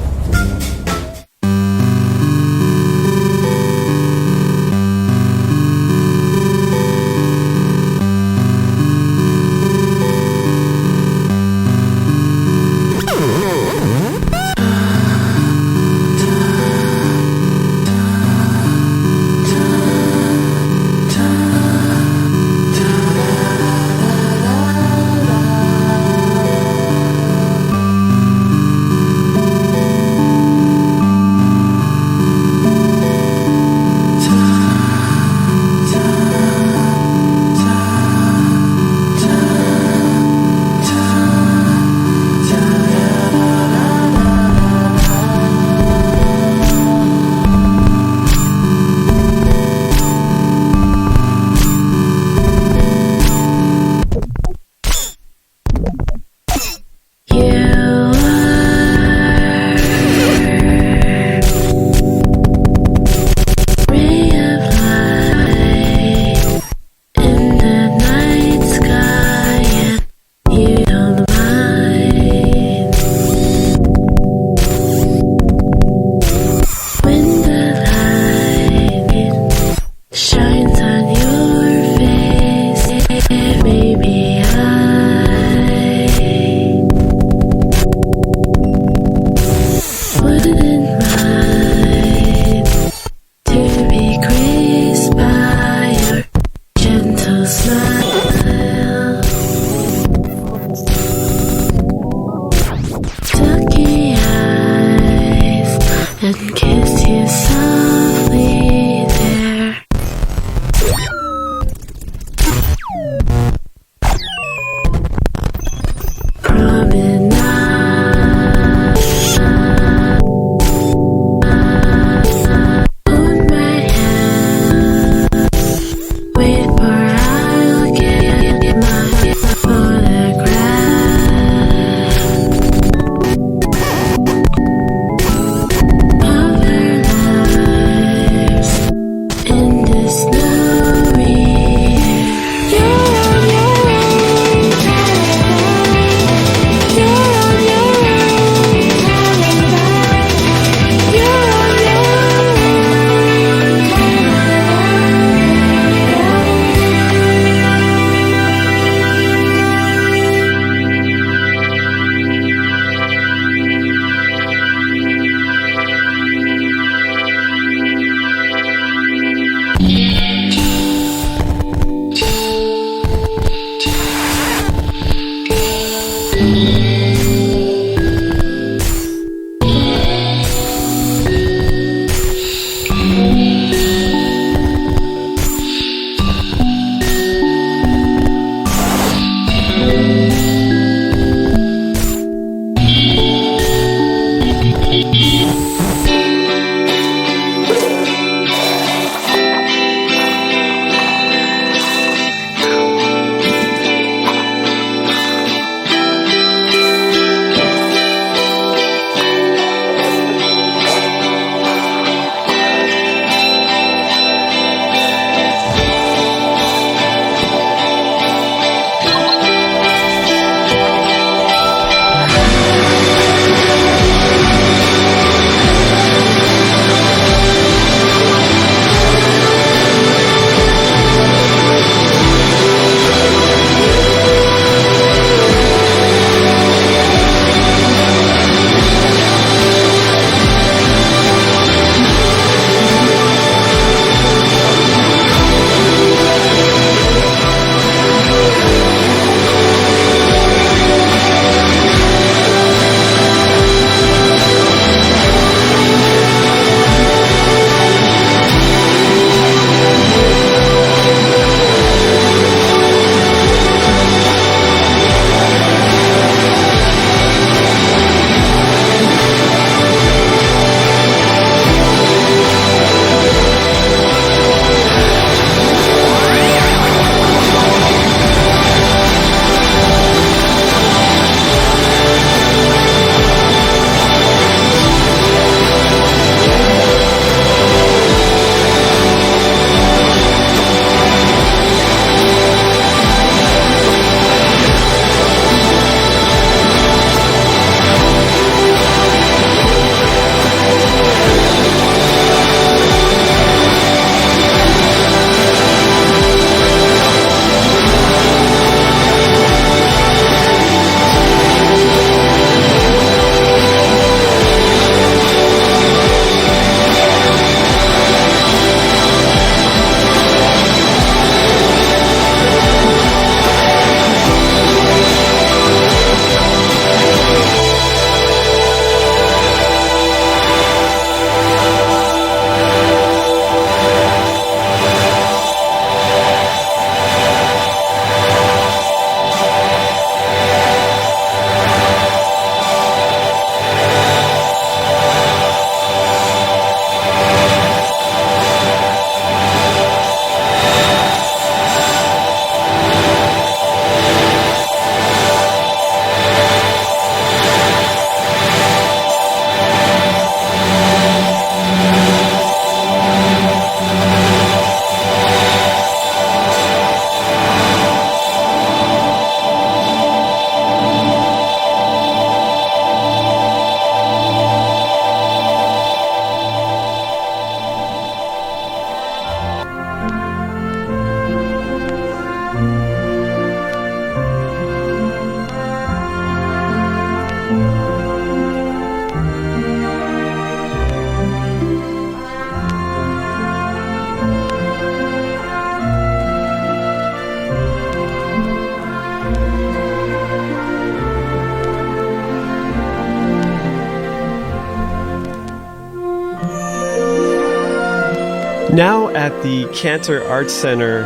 Now at the Cantor Arts Center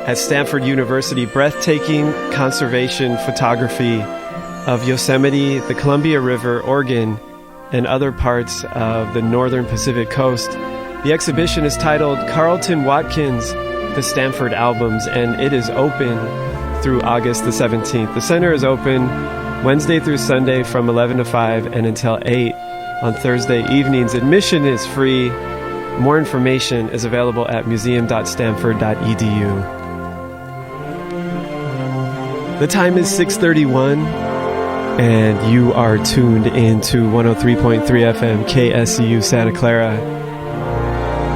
at Stanford University, breathtaking conservation photography of Yosemite, the Columbia River, Oregon, and other parts of the northern Pacific coast. The exhibition is titled Carlton Watkins, the Stanford Albums, and it is open through August the 17th. The center is open Wednesday through Sunday from 11 to 5 and until 8 on Thursday evenings. Admission is free. More information is available at museum.stanford.edu. The time is 6:31, and you are tuned into 103.3 FM KSCU Santa Clara.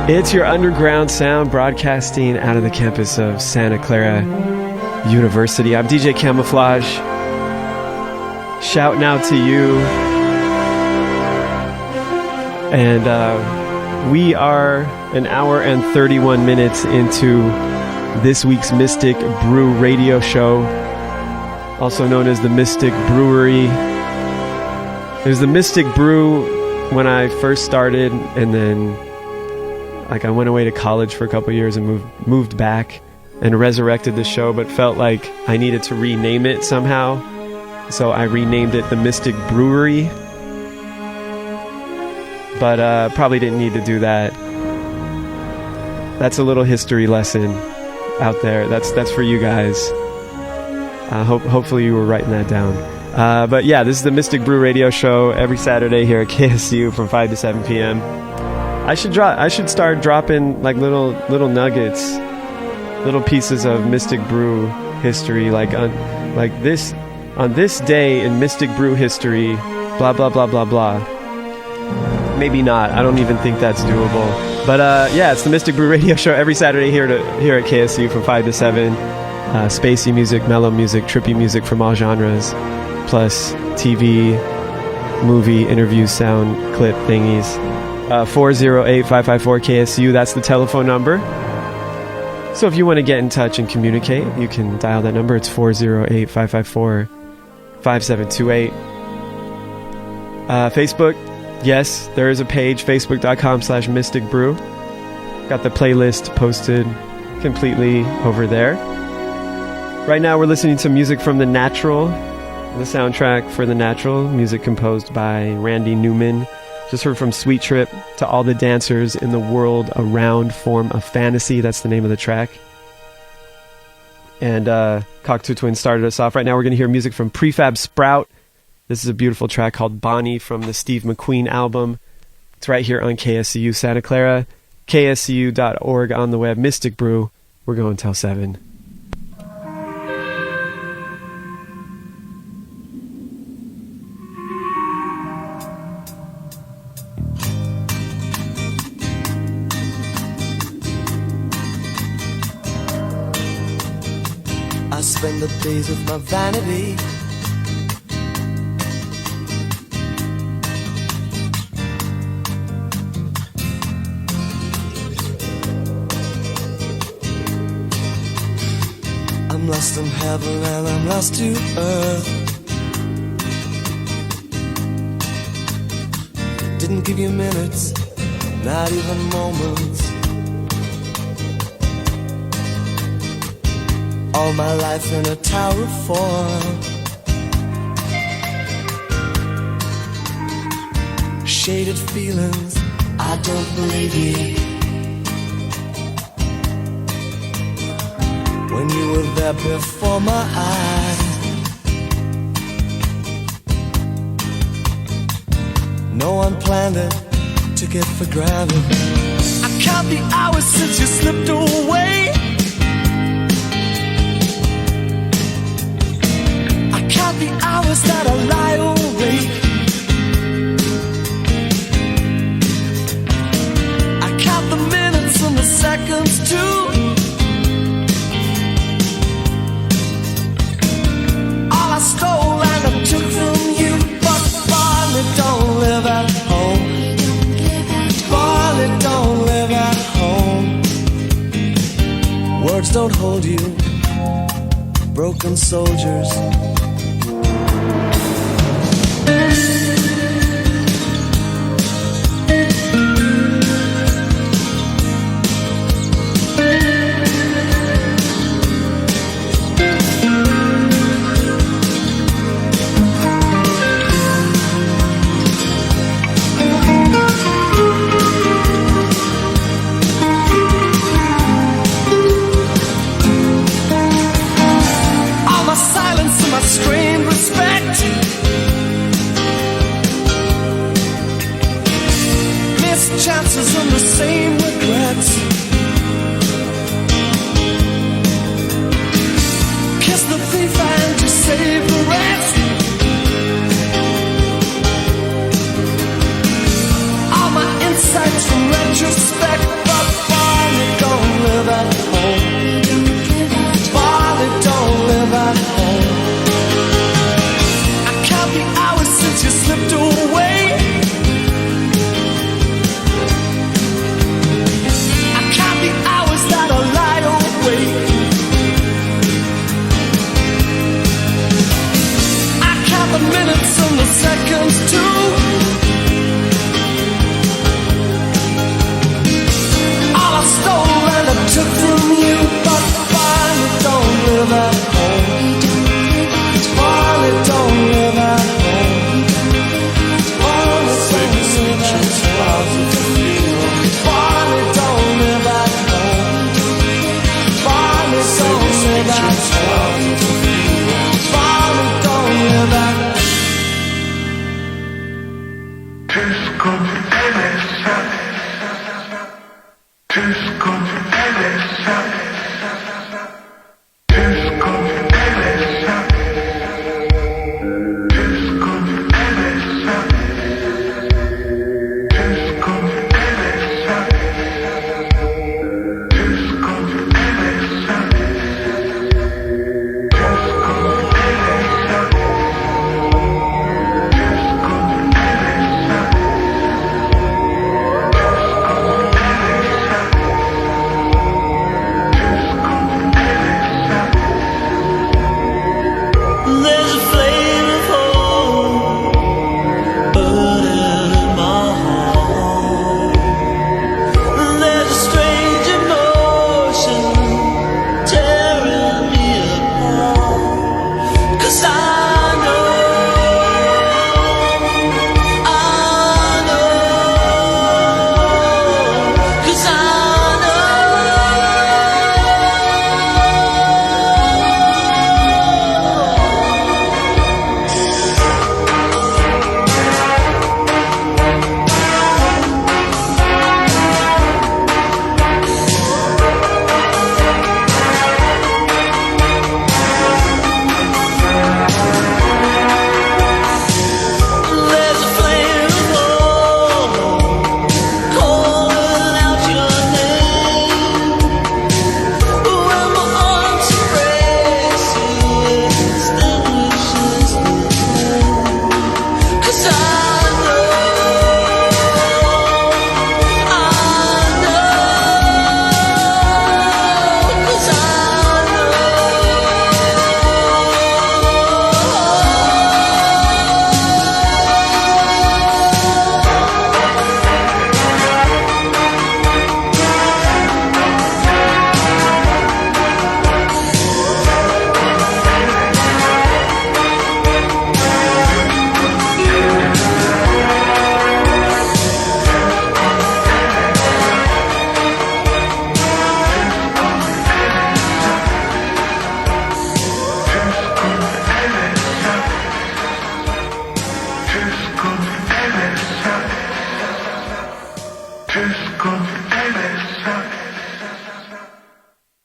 It's your underground sound broadcasting out of the campus of Santa Clara University. I'm DJ Camouflage, shouting out to you. And we are an hour and 31 minutes into this week's Mystic Brew radio show, also known as the Mystic Brewery. There's the Mystic Brew when I first started, and then I went away to college for a couple years and moved back and resurrected the show, but felt like I needed to rename it somehow. So I renamed it the Mystic Brewery. But probably didn't need to do that. That's a little history lesson out there. That's for you guys. Hopefully you were writing that down. But yeah, this is the Mystic Brew radio show every Saturday here at KSCU from 5 to 7 p.m. I should start dropping like little nuggets, little pieces of Mystic Brew history, on this day in Mystic Brew history, blah blah blah blah blah. Maybe not. I don't even think that's doable. But yeah, it's the Mystic Brew radio show every Saturday here at KSU from 5 to 7. Spacey music, mellow music, trippy music from all genres, plus TV, movie, interview, sound, clip thingies. 408-554-KSU, that's the telephone number. So if you want to get in touch and communicate, you can dial that number. It's 408-554-5728. Facebook. Yes, there is a page, facebook.com/mysticbrew. Got the playlist posted completely over there. Right now we're listening to music from The Natural, the soundtrack for The Natural, music composed by Randy Newman. Just heard from Sweet Trip, To All the Dancers in the World Around Form of Fantasy. That's the name of the track. And Cocteau Twins started us off. Right now we're going to hear music from Prefab Sprout. This is a beautiful track called Bonny from the Steve McQueen album. It's right here on KSCU Santa Clara, kscu.org on the web. Mystic Brew, we're going till 7. I spend the days with my vanity. I'm lost in heaven and I'm lost to earth. Didn't give you minutes, not even moments. All my life in a tower of form. Shaded feelings, I don't believe you. When you were there before my eyes, no one planned it, took it for granted. I count the hours since you slipped away. I count the hours that I lie awake. I count the minutes and the seconds too. I stole and I took from you, but Bonny don't live at home. Bonny don't live at home. Words don't hold you, broken soldiers. Missed chances and the same regrets. Kiss the thief and you save the rest. All my insights from retrospect, but Bonnie don't live at home. Bonnie don't live at home. I count the hours since you slipped away. I count the hours that I lie awake. I count the minutes and the seconds too. All I stole and I took from you, but Bonnie don't live at home. Bonnie don't live at home. Bonnie don't live at home. Bonnie don't live at home. Bonnie don't live at home. Bonnie don't live at home. There's a flame of hope burning in my heart. There's a strange emotion tearing me apart. 'Cause I know, 'cause I there's a flame of hope calling out your name. When my arms embrace you, it extinguishes the flame. 'Cause I know, 'cause I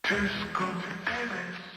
Just go, baby.